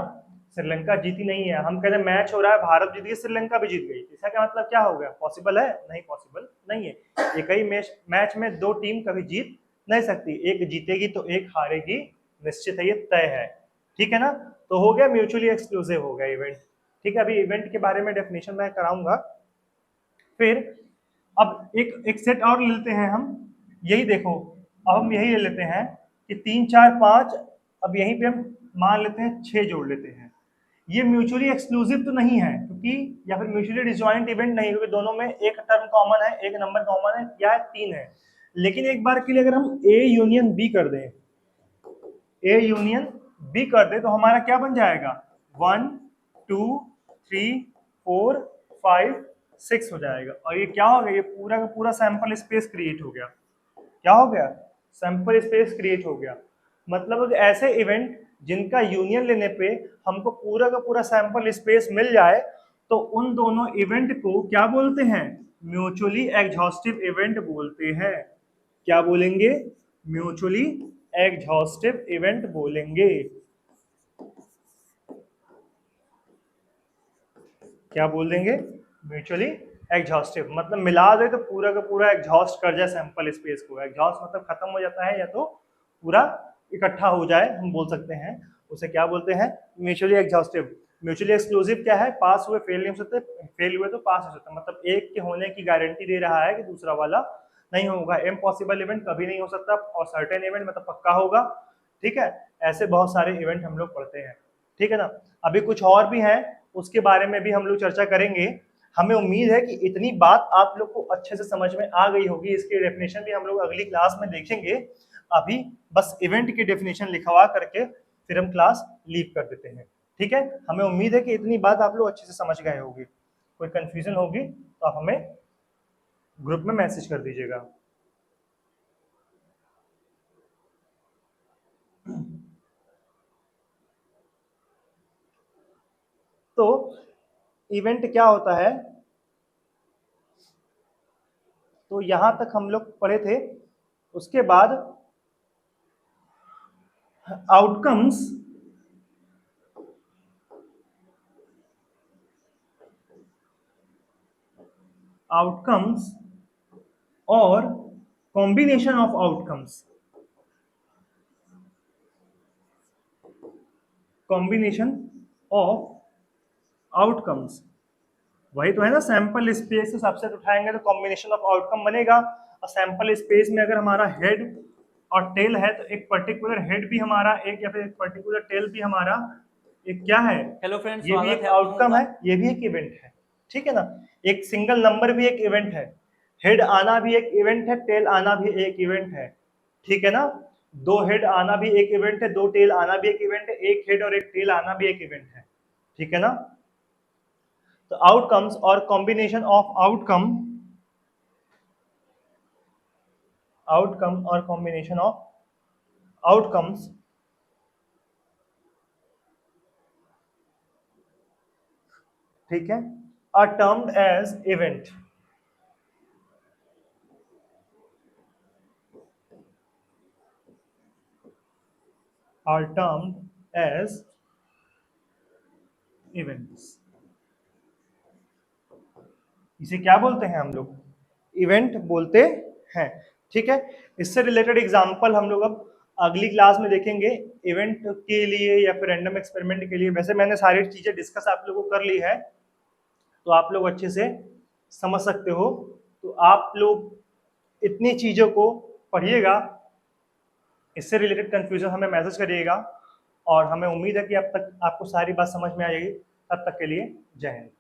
Speaker 1: श्रीलंका जीती नहीं है, हम कहते हैं मैच हो रहा है भारत जीत गई श्रीलंका भी जीत गई, इसका क्या मतलब क्या हो गया? पॉसिबल है? नहीं, पॉसिबल नहीं है। एक ही मैच में दो टीम कभी जीत नहीं सकती, एक जीतेगी तो एक हारेगी, निश्चित है, ये तय है, ठीक है ना। तो हो गया म्यूचुअली एक्सक्लूसिव हो गया इवेंट, ठीक है। अभी इवेंट के बारे में डेफिनेशन मैं कराऊंगा। फिर अब एक सेट और लेते हैं हम, यही देखो, अब हम यही ले लेते हैं कि 3 4 5, अब यहीं पे हम मान लेते हैं 6 जोड़ लेते हैं। ये म्यूचुअली एक्सक्लूसिव तो नहीं है क्योंकि, या फिर म्यूचुअली डिसजॉइंट इवेंट नहीं, क्योंकि दोनों में एक टर्म कॉमन है, एक नंबर कॉमन है, या 3 है। लेकिन एक बार के लिए अगर हम ए यूनियन बी कर दें, ए यूनियन बी कर दे तो हमारा क्या बन जाएगा? 1 2 3 4 5 6 हो जाएगा। और ये क्या हो गया? ये पूरा का पूरा सैंपल स्पेस क्रिएट हो गया। क्या हो गया? सैंपल स्पेस क्रिएट हो गया। मतलब ऐसे इवेंट जिनका यूनियन लेने पे हमको पूरा का पूरा सैंपल स्पेस मिल जाए तो उन दोनों इवेंट को क्या बोलते हैं? म्यूचुअली एग्जॉस्टिव इवेंट बोलते हैं। क्या बोलेंगे? म्यूचुअली एग्जॉस्टिव इवेंट बोलेंगे। क्या बोल देंगे? म्यूचुअली एग्जॉस्टिव, मतलब मिला दे तो पूरा का पूरा एग्जॉस्ट कर जाए सैंपल स्पेस को। एग्जॉस्ट मतलब खत्म हो जाता है या तो पूरा इकट्ठा हो जाए, हम बोल सकते हैं उसे क्या बोलते हैं? Mutually exhaustive. म्यूचुअली एक्सक्लूसिव क्या है? पास हुए फेल नहीं हो सकते, फेल हुए तो पास हो सकते हैं। मतलब एक के होने की गारंटी दे रहा है कि दूसरा वाला नहीं होगा। इम्पॉसिबल इवेंट कभी नहीं हो सकता और सर्टेन इवेंट मतलब पक्का होगा, ठीक है। ऐसे बहुत सारे इवेंट हम लोग पढ़ते हैं, ठीक है ना। अभी कुछ और भी हैं, उसके बारे में भी हम लोग चर्चा करेंगे। हमें उम्मीद है कि इतनी बात आप लोग को अच्छे से समझ में आ गई होगी। इसकी डेफिनेशन भी हम लोग अगली क्लास में देखेंगे। अभी बस इवेंट की डेफिनेशन लिखवा करके फिर हम क्लास लीव कर देते हैं, ठीक है। हमें उम्मीद है कि इतनी बात आप लोग अच्छे से समझ गए होगी। कोई कंफ्यूजन होगी तो आप हमें ग्रुप में मैसेज कर दीजिएगा। तो इवेंट क्या होता है? तो यहां तक हम लोग पढ़े थे। उसके बाद आउटकम्स, आउटकम्स और combination of outcomes, combination of outcomes, वही तो है ना। सैंपल स्पेस से सबसेट उठाएंगे तो कॉम्बिनेशन ऑफ आउटकम बनेगा। और सैंपल स्पेस में अगर हमारा हेड और टेल है तो एक पर्टिकुलर हेड भी हमारा एक, या फिर एक पर्टिकुलर टेल भी हमारा एक क्या है?
Speaker 2: हेलो फ्रेंड्स,
Speaker 1: ये भी
Speaker 2: स्वागत
Speaker 1: एक
Speaker 2: है आप लोगों
Speaker 1: आउटकम
Speaker 2: का।
Speaker 1: है, ये भी एक इवेंट है, ठीक है ना। एक सिंगल नंबर भी एक इवेंट है, हेड आना भी एक इवेंट है, टेल आना भी एक इवेंट है, ठीक है ना। दो हेड आना भी एक इवेंट है, दो टेल आना भी एक इवेंट है, एक हेड और एक टेल आना भी एक इवेंट है, ठीक है ना। तो आउटकम्स और कॉम्बिनेशन ऑफ आउटकम, आउटकम और कॉम्बिनेशन ऑफ आउटकम्स ठीक है, are termed as event. Are termed as events. इसे क्या बोलते हैं हम लोग? इवेंट बोलते हैं, ठीक है। इससे रिलेटेड एग्जांपल हम लोग अब अगली क्लास में देखेंगे इवेंट के लिए या फिर रैंडम एक्सपेरिमेंट के लिए। वैसे मैंने सारी चीजें डिस्कस आप लोगों को कर ली है, तो आप लोग अच्छे से समझ सकते हो। तो आप लोग इतनी चीजों को पढ़िएगा, इससे रिलेटेड कंफ्यूजन हमें मैसेज करिएगा, और हमें उम्मीद है कि अब तक आपको सारी बात समझ में आ जाएगी। तब तक के लिए जय हिंद।